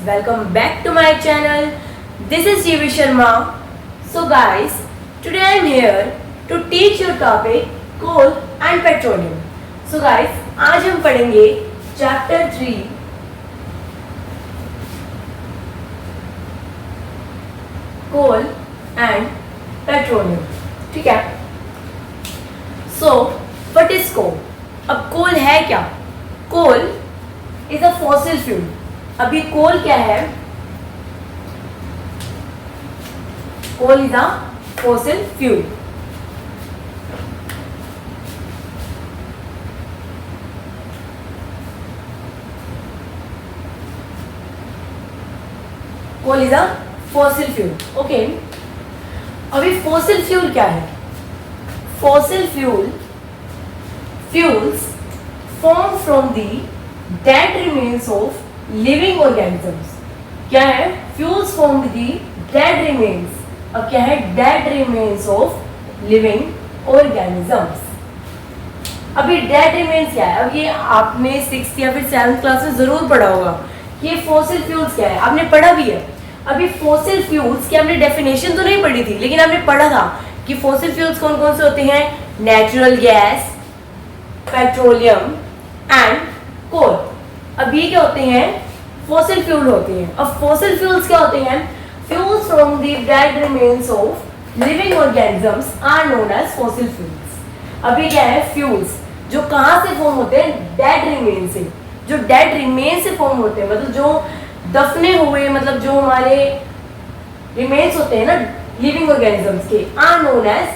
welcome back to my channel. This is GV Sharma. So guys, today I am here to teach you topic coal and petroleum. So guys, आज हम पढ़ेंगे chapter 3 coal and petroleum. ठीक है. So what is coal? अब coal है क्या? Coal is a fossil fuel. अभी coal क्या है? Coal is a fossil fuel. Coal is a fossil fuel. Okay. अभी फॉसिल फ्यूल क्या है? Fossil fuels form from the dead remains of living organisms. क्या है? Fuels form the dead remains. अब क्या है? Dead remains of living organisms. अभी dead remains क्या है? अब ये आपने 6th या फिर 7th क्लास में जरूर पढ़ा होगा. ये फॉसिल फ्यूल्स क्या है? आपने पढ़ा भी है. अभी फॉसिल फ्यूल्स की हमने डेफिनेशन तो नहीं पढ़ी थी, लेकिन हमने पढ़ा था कि फॉसिल फ्यूल्स कौन कौन से होते हैं? Natural gas, petroleum and coal. अब ये क्या होते हैं? फॉसिल फ्यूल होते हैं. अब फॉसिल फ्यूल्स क्या होते हैं? Fuels from the dead remains of living organisms are known as fossil fuels. अभी क्या है? फ्यूल्स जो कहाँ से फॉर्म होते हैं? डेड रिमेन से. जो डेड रिमेन से फॉर्म होते हैं, मतलब जो दफने हुए, मतलब जो हमारे रिमेन्स होते हैं ना लिविंग ऑर्गेनिजम्स के, are known as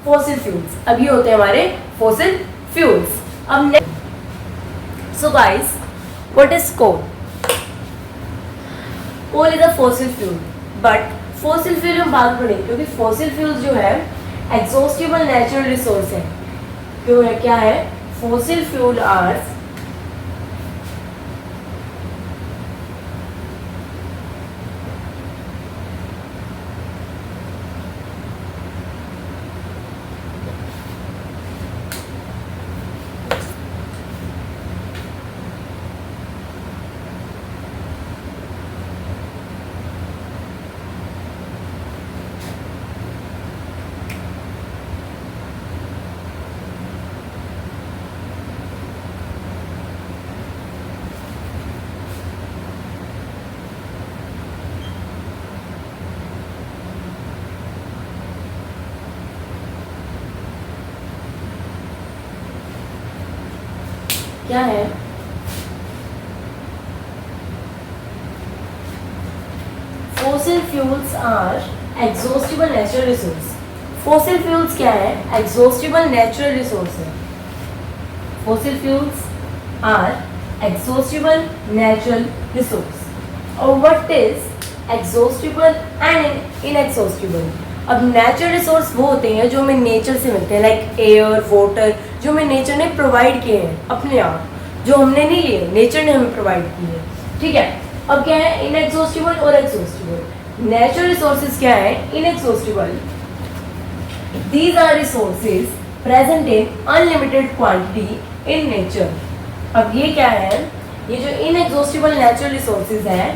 fossil fuels. अभी होते हैं हमारे फॉसिल फ्यूल्स. अब so guys, what is coal? Coal is a fossil fuel. But fossil fuel हम बात पढ़ेंगे क्योंकि फॉसिल फ्यूल जो है एग्जॉस्टिबल नेचुरल रिसोर्स है. क्यों है? क्या है? फॉसिल फ्यूल आर क्या है? Fossil fuels are exhaustible natural resource. Fossil fuels क्या है? एग्जॉस्टिबल नेचुरल रिसोर्स है. Fossil fuels are exhaustible natural resource. और what is exhaustible and inexhaustible? अब नेचुरल रिसोर्स वो होते हैं जो हमें नेचर से मिलते हैं, लाइक एयर, वाटर, जो हमें नेचर ने प्रोवाइड किए हैं अपने आप, जो हमने नहीं लिए, नेचर ने हमें प्रोवाइड किए हैं. ठीक है. अब क्या है? इनएग्जॉस्टिबल और एग्जॉस्टिबल. नेचुरल रिसोर्सेज क्या है? Inexhaustible. These are resources present in unlimited quantity in nature. अब ये क्या है? ये जो इनएग्जॉस्टिबल नेचुरल रिसोर्सेज हैं,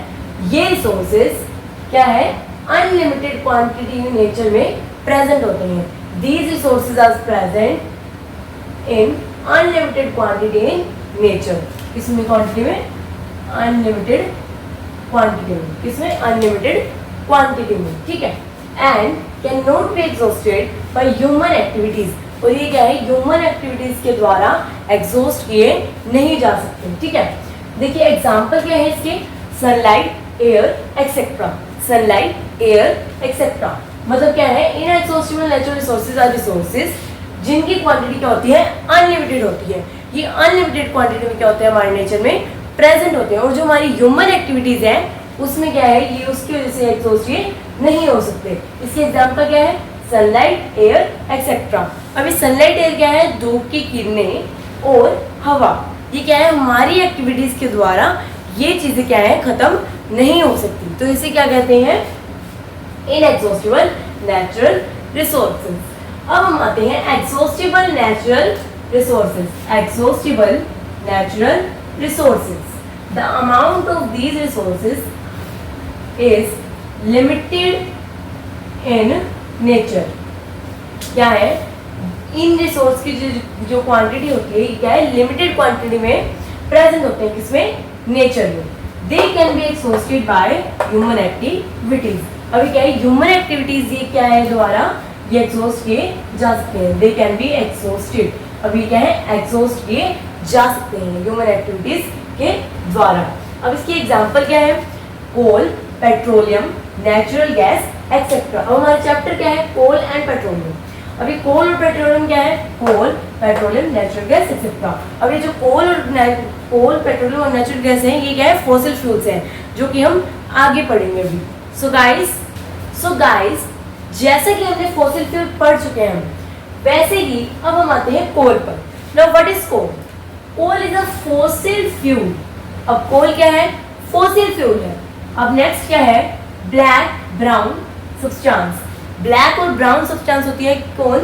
ये रिसोर्सेज क्या है? अनलिमिटेड क्वांटिटी इन नेचर में प्रेजेंट होते हैं. These resources are present in unlimited quantity in nature. किसमें? क्वांटिटी में. अनलिमिटेड क्वांटिटी में. किसमें? अनलिमिटेड क्वांटिटी में. ठीक है. And can not be exhausted by human activities. और ये क्या है? ह्यूमन एक्टिविटीज के द्वारा एग्जॉस्ट किए नहीं जा सकते. ठीक है. देखिए एग्जांपल क्या है इसके? Sunlight, air etcetera. Sunlight, air etcetera. मतलब क्या है? Inexhaustible natural resources are resources जिनकी क्वांटिटी क्या होती है? अनलिमिटेड होती है. ये अनलिमिटेड क्वांटिटी में क्या होते हैं? हमारे नेचर में प्रेजेंट होते हैं. और जो हमारी ह्यूमन एक्टिविटीज है उसमें क्या है? ये उसकी वजह से एग्जॉस्ट ये नहीं हो सकते. इसके एग्जांपल क्या है? Sunlight, air etcetera. अभी सनलाइट, एयर क्या है? धूप की किरणें और हवा. ये क्या है? हमारी एक्टिविटीज के द्वारा ये चीजें क्या है? खत्म नहीं हो सकती. तो इसे क्या कहते हैं? Inexhaustible natural resources. अब हम आते हैं exhaustible natural resources. Exhaustible natural resources. The amount of these resources is limited in nature. क्या है, इन रिसोर्स की जो क्वांटिटी होती है ये क्या है, लिमिटेड क्वांटिटी में प्रेजेंट होते हैं, किसमें, नेचर में। They can be exhausted bye human activities. अभी क्या है, ह्यूमन एक्टिविटीज ये क्या है द्वारा ये एक्सॉस्ट किए जा सकते हैं, दे कैन बी एक्सॉस्टेड। अभी क्या है, एक्सॉस्ट किए जा सकते हैं ह्यूमन एक्टिविटीज के द्वारा। अब इसकी एग्जांपल क्या है, कोल, पेट्रोलियम, नेचुरल गैस एक्सेट्रा। अब हमारा चैप्टर क्या है, कोल एंड पेट्रोलियम। अभी कोल और पेट्रोलियम क्या है, कोल, पेट्रोलियम, नेचुरल गैस एक्सेट्रा। अब ये जो कोल, पेट्रोलियम और नेचुरल गैस है ये क्या है, फॉसिल फ्यूल्स हैं, जो कि हम आगे पढ़ेंगे अभी। सो गाइस जैसे कि हमने फॉसिल फ्यूल पढ़ चुके हैं वैसे ही अब हम आते हैं कोल पर। Now what is coal? Coal is a fossil fuel. अब कोल क्या है, फॉसिल फ्यूल है। अब नेक्स्ट क्या है, ब्लैक ब्राउन सब्सटेंस। ब्लैक और ब्राउन सब्सटेंस होती है कौन,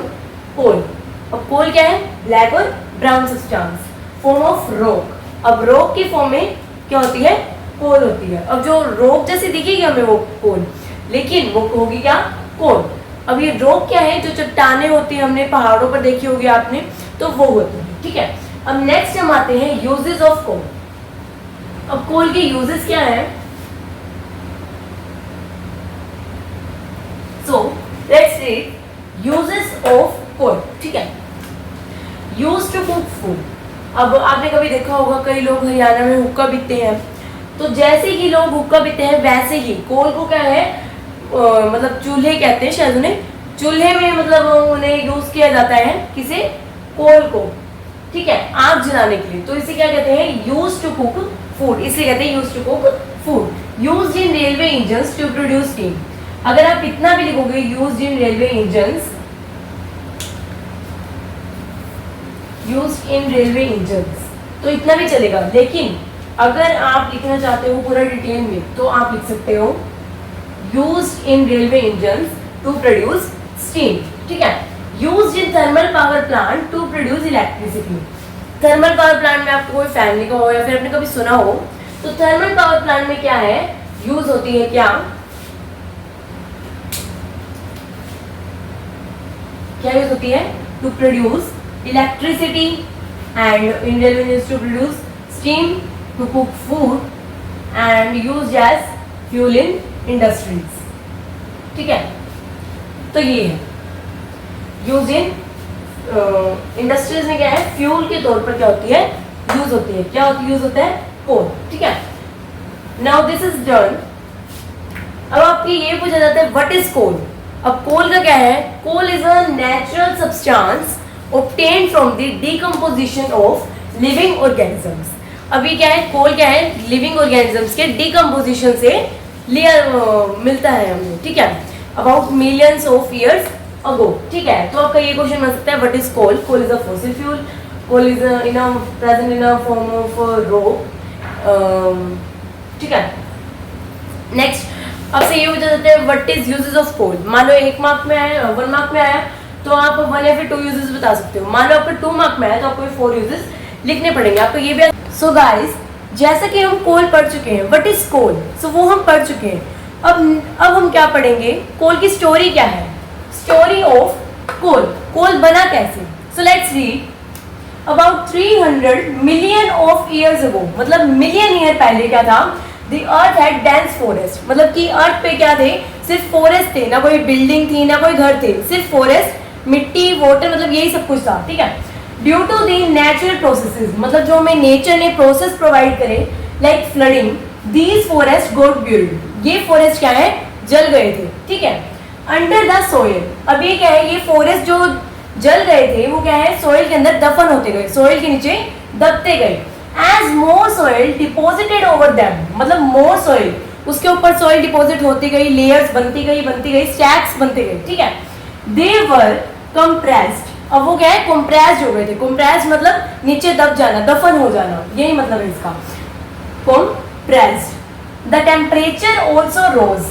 कोल। अब कोल क्या है, ब्लैक और brown substance, form of rock. अब रॉक की फॉर्म में क्या होती है, कोल होती है। अब जो रॉक जैसे दिखेगी हमें वो कोल, लेकिन वो होगी क्या, कोल। अब ये रॉक क्या है, जो चट्टाने होती है हमने पहाड़ों पर देखी होगी आपने, तो वो होती है, ठीक है। अब नेक्स्ट हम आते हैं यूजेस ऑफ कोल। अब कोल के यूजेस क्या है, so let's read uses of coal, ठीक है। Use to cook food. अब आपने कभी देखा होगा कई लोग हरियाणा में हुक्का पीते हैं, तो जैसे ही लोग हुक्का पीते हैं वैसे ही कोल को क्या है, मतलब चूल्हे कहते हैं शायद उन्हें, चूल्हे में मतलब उन्हें यूज किया जाता है, किसे, कोल को, ठीक है, आग जलाने के लिए। तो इसे क्या कहते हैं, यूज टू कुक फूड, इसे कहते हैं use to cook food. Used in railway engines to produce steam. अगर आप इतना भी लिखोगे used in railway engines, used in railway engines, तो इतना भी चलेगा। लेकिन अगर आप लिखना चाहते हो पूरा डिटेल में तो आप लिख सकते हो used in railway engines to produce steam, ठीक है। Used in thermal power plant to produce electricity. Thermal power plant में आपको कोई फैमिली का हो या फिर आपने कभी सुना हो, तो थर्मल पावर प्लांट में क्या है, यूज होती है क्या यूज होती है, to produce electricity, and in railway engines to produce steam, to cook food, and used as fuel in industries, ठीक है। तो ये है यूज इन इंडस्ट्रीज में क्या है, फ्यूल के तौर पर क्या होती है, यूज होती है, क्या होती है, यूज होता है कोल, ठीक है। Now this is done. अब आपके ये पूछा जाता है व्हाट इज कोल। अब कोल का क्या है, coal is a natural substance obtained from the decomposition of living organisms। अभी क्या है, कोल क्या है, लिविंग ऑर्गेनिजम्स के डिकम्पोजिशन से लिया मिलता है हमें, ठीक है, about millions of years ago, ठीक है। तो आपका ये क्वेश्चन बन सकता है what is coal. Coal is a fossil fuel, coal is in a present in a form of rock, ठीक है। नेक्स्ट आपसे ये पूछा जाता है what is uses of coal. मान लो 1 मार्क में आया, 1 मार्क में आया तो आप 1 या फिर 2 यूजेस बता सकते हो। मान लो आपको 2 मार्क में आया तो आपको 4 यूजेस लिखने पड़ेंगे, आपको ये भी। सो गाइस जैसा कि हम कोल पढ़ चुके हैं, व्हाट इज कोल, सो वो हम पढ़ चुके हैं। अब हम क्या पढ़ेंगे, कोल की स्टोरी क्या है, स्टोरी ऑफ कोल, कोल बना कैसे। सो let's read. About 300 million of years ago, मतलब मिलियन ईयर पहले क्या था, the earth had dense forest, मतलब कि अर्थ पे क्या थे, सिर्फ फॉरेस्ट थे, ना कोई बिल्डिंग थी ना कोई घर थे, सिर्फ फॉरेस्ट, मिट्टी, वाटर, मतलब यही सब कुछ था, ठीक है। Due to the natural processes, मतलब जो हमें नेचर ने प्रोसेस प्रोवाइड करे, like flooding, these forest got build, ये फॉरेस्ट क्या है, जल गए थे, ठीक है। अंडर द सोइल, अब ये क्या है, ये फॉरेस्ट जो जल गए थे वो क्या है, सोइल के अंदर दफन होते गए, सोइल के नीचे दबते गए। एज मोर सोइल डिपोजिटेड ओवर देम, मतलब मोर सोइल, उसके ऊपर सोइल डिपोजिट होती गई, लेयर्स बनती गई, स्टैक्स बनते गए, ठीक है। दे वर कंप्रेस्ड, अब वो क्या है, कंप्रेस्ड हो गए थे। कंप्रेस्ड मतलब नीचे दब जाना, दफन हो जाना, यही मतलब है इसका, compressed. The temperature also rose,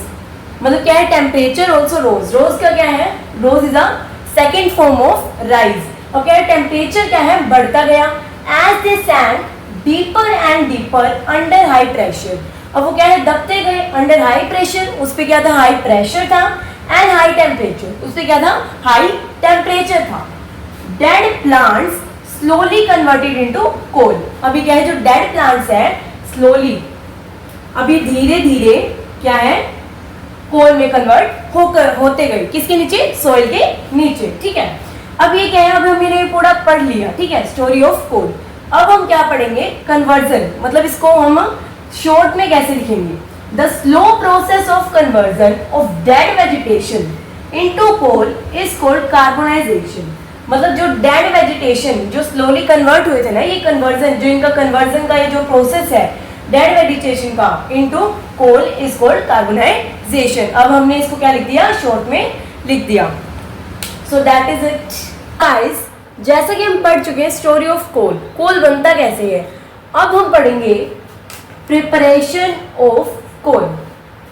मतलब क्या है, टेम्परेचर ऑल्सो रोज, रोज का क्या है, rose is a second form of rise, और क्या है, टेम्परेचर क्या है, बढ़ता गया। As they sank deeper and deeper under high pressure, अब वो क्या है, दबते गए अंडर हाई प्रेशर, उस पे क्या था, हाई प्रेशर था, एंड हाई टेम्परेचर, उस पे क्या था, हाई टेम्परेचर था। Dead plants slowly converted into coal. अभी क्या है, जो डेड प्लांट्स है स्लोली, अभी धीरे धीरे क्या है, कोल में कन्वर्ट होते गए, किसके नीचे, सोइल के नीचे, ठीक है। अब ये क्या है, अब हमने पूरा पढ़ लिया, ठीक है, स्टोरी ऑफ कोल। अब हम क्या पढ़ेंगे, कन्वर्जन, मतलब इसको हम शॉर्ट में कैसे लिखेंगे, the slow process of conversion of dead vegetation into coal is called carbonization. मतलब जो डेड वेजिटेशन जो स्लोली कन्वर्ट हुए थे ना, ये कन्वर्जन, जो इनका कन्वर्जन का ये जो प्रोसेस है डेड वेजिटेशन का into coal is called carbonization. अब हमने इसको क्या लिख दिया, शॉर्ट में लिख दिया। So that is it guys. जैसा कि हम पढ़ चुके हैं स्टोरी ऑफ कोल, कोल बनता कैसे है। अब हम पढ़ेंगे प्रिपरेशन ऑफ कोल,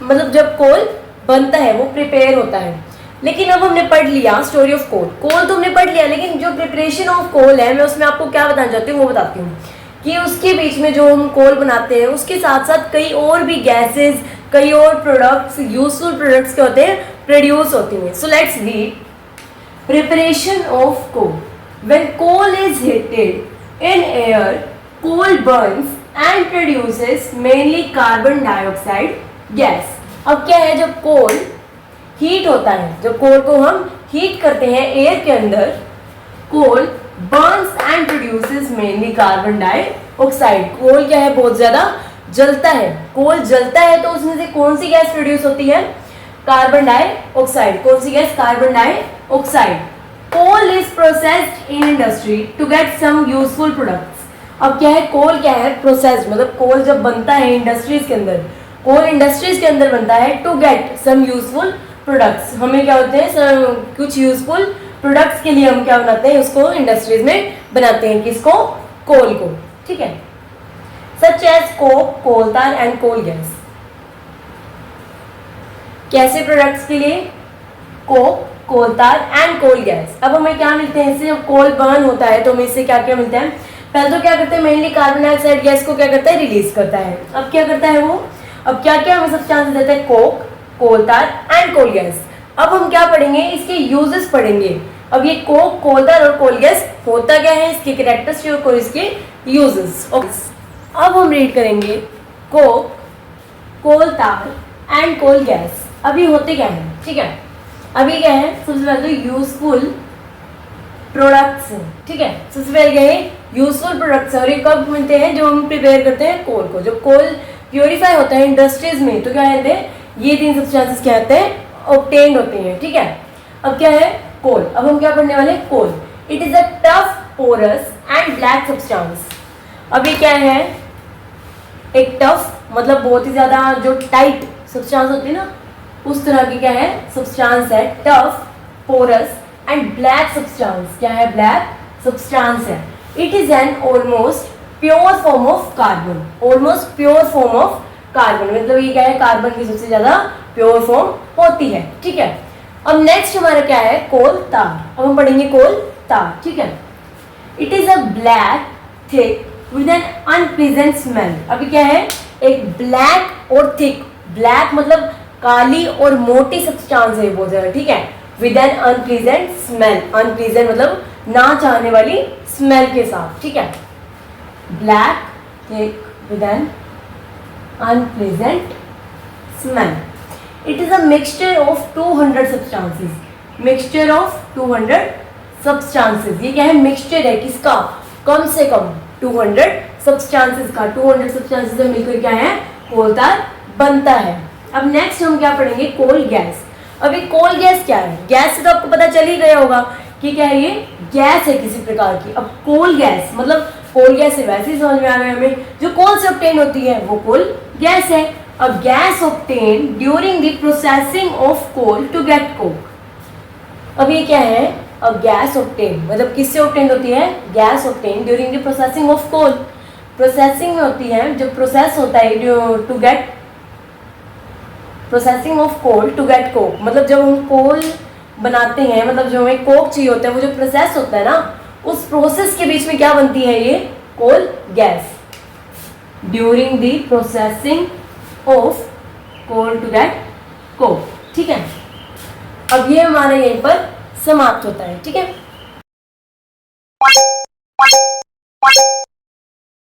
मतलब जब कोल बनता है वो प्रिपेयर होता है। लेकिन अब हमने पढ़ लिया स्टोरी ऑफ कोल, कोल तो हमने पढ़ लिया, लेकिन जो प्रिपरेशन ऑफ कोल है मैं उसमें आपको क्या बताना चाहती हूँ वो बताती हूँ कि उसके बीच में जो हम कोल बनाते हैं उसके साथ साथ कई और भी गैसेस, कई और प्रोडक्ट्स, यूजफुल प्रोडक्ट्स के होते हैं, प्रोड्यूस होती हैं। So let's read preparation of coal. When coal is heated in air, coal burns and produces mainly carbon dioxide gas. अब क्या है, जब कोल हीट होता है, जब कोल को हम हीट करते हैं एयर के अंदर, coal burns and produces mainly carbon dioxide. Coal क्या है, बहुत ज्यादा जलता है, कोल जलता है तो उसमें से कौन सी गैस प्रोड्यूस होती है, कार्बन डाइऑक्साइड। कौन सी gas, carbon dioxide. Coal is processed in industry to get some useful products. अब क्या है, कोल क्या है, प्रोसेस्ड, मतलब कोल जब बनता है इंडस्ट्रीज के अंदर, कोल इंडस्ट्रीज के अंदर बनता है to get some useful products. हमें क्या होते हैं, कुछ यूजफुल प्रोडक्ट्स के लिए हम क्या बनाते हैं, उसको इंडस्ट्रीज में बनाते हैं, किसको, कोल को, ठीक है। सच एज कोक, कोल तार एंड कोल गैस। कैसे प्रोडक्ट्स के लिए, कोक, कोल तार एंड कोल गैस। अब हमें क्या मिलते हैं इससे, जब कोल बर्न होता है तो हमें इससे क्या क्या मिलता है, पहले तो क्या करते हैं, मेनली कार्बन डाइऑक्साइड गैस को क्या करता है, रिलीज करता है। अब क्या करता है वो, अब क्या क्या हमें सब्सटेंस देता है, कोक, कोल तार एंड कोल गैस। अब हम क्या पढ़ेंगे, इसके यूजेस पढ़ेंगे। अब ये कोक, कोल तार और कोल गैस होता क्या है, इसके कैरेक्टरिस्टिक और इसके यूजेस। अब हम रीड करेंगे कोक, कोल तार एंड कोल गैस। अभी होते क्या है, ठीक है। अभी क्या है, सबसे पहले तो यूजफुल प्रोडक्ट्स, ठीक है। सबसे पहले क्या है, यूजफुल प्रोडक्ट्स। और ये कब मिलते हैं, जो हम प्रिपेयर करते हैं कोल को, जब कोल प्योरीफाई होता है इंडस्ट्रीज में तो क्या कहते हैं, ये तीन सब्सटेंसेस क्या होते हैं, ऑब्टेन्ड होते हैं, ठीक है। अब क्या है, कोल। अब हम क्या पढ़ने वाले हैं, coal. It is a tough, porous and black substance. अभी क्या है, एक टफ मतलब बहुत ही ज्यादा जो टाइट सब्सटेंस होती है ना, उस तरह की क्या है, सब्सटेंस है, tough, porous and black substance. क्या है, ब्लैक सब्सटेंस है। It is an almost pure form of carbon, almost pure form of carbon, मतलब ये क्या है, कार्बन की सबसे ज्यादा प्योर फॉर्म होती है, ठीक है। अब नेक्स्ट हमारा क्या है, कोल तार। अब हम पढ़ेंगे कोल तार, ठीक है। It is a black, thick with an unpleasant smell. अभी क्या है, एक ब्लैक और थिक, ब्लैक मतलब काली और मोटी सब्सटेंस है बहुत ज्यादा, ठीक है, with an unpleasant smell. Unpleasant मतलब ना चाहने वाली स्मेल के साथ, ठीक है। Black, thick with an unpleasant smell. It is a mixture of 200 substances. Mixture of 200 substances. ये क्या है, मिक्सचर है किसका, कम से कम 200 substances का। 200 substances से मिलकर क्या है, कोल तार बनता है। अब नेक्स्ट हम क्या पढ़ेंगे, कोल गैस। अभी कोल गैस क्या है, गैस से तो आपको पता चल ही गया होगा कि क्या है, ये गैस है किसी प्रकार की। अब कोल गैस मतलब कोल गैस से वैसे ही समझ में आ गया हमें, जो कोल से ऑब्टेन होती है वो कोल गैस है। अब gas obtain during the processing of coal to get coke. अब ये क्या है, अब गैस ऑब्टेन मतलब किससे ऑब्टेन होती है, gas obtain during the processing of coal. Processing में होती है, जो प्रोसेस होता है to get, processing of coal to get coke, मतलब जब हम कोल बनाते हैं, मतलब जो हमें कोक चाहिए होता है, वो जो प्रोसेस होता है ना, उस प्रोसेस के बीच में क्या बनती है, ये coal gas. During the processing of coal to that coke. ठीक है, अब ये हमारा यहीं पर समाप्त होता है। ठीक है।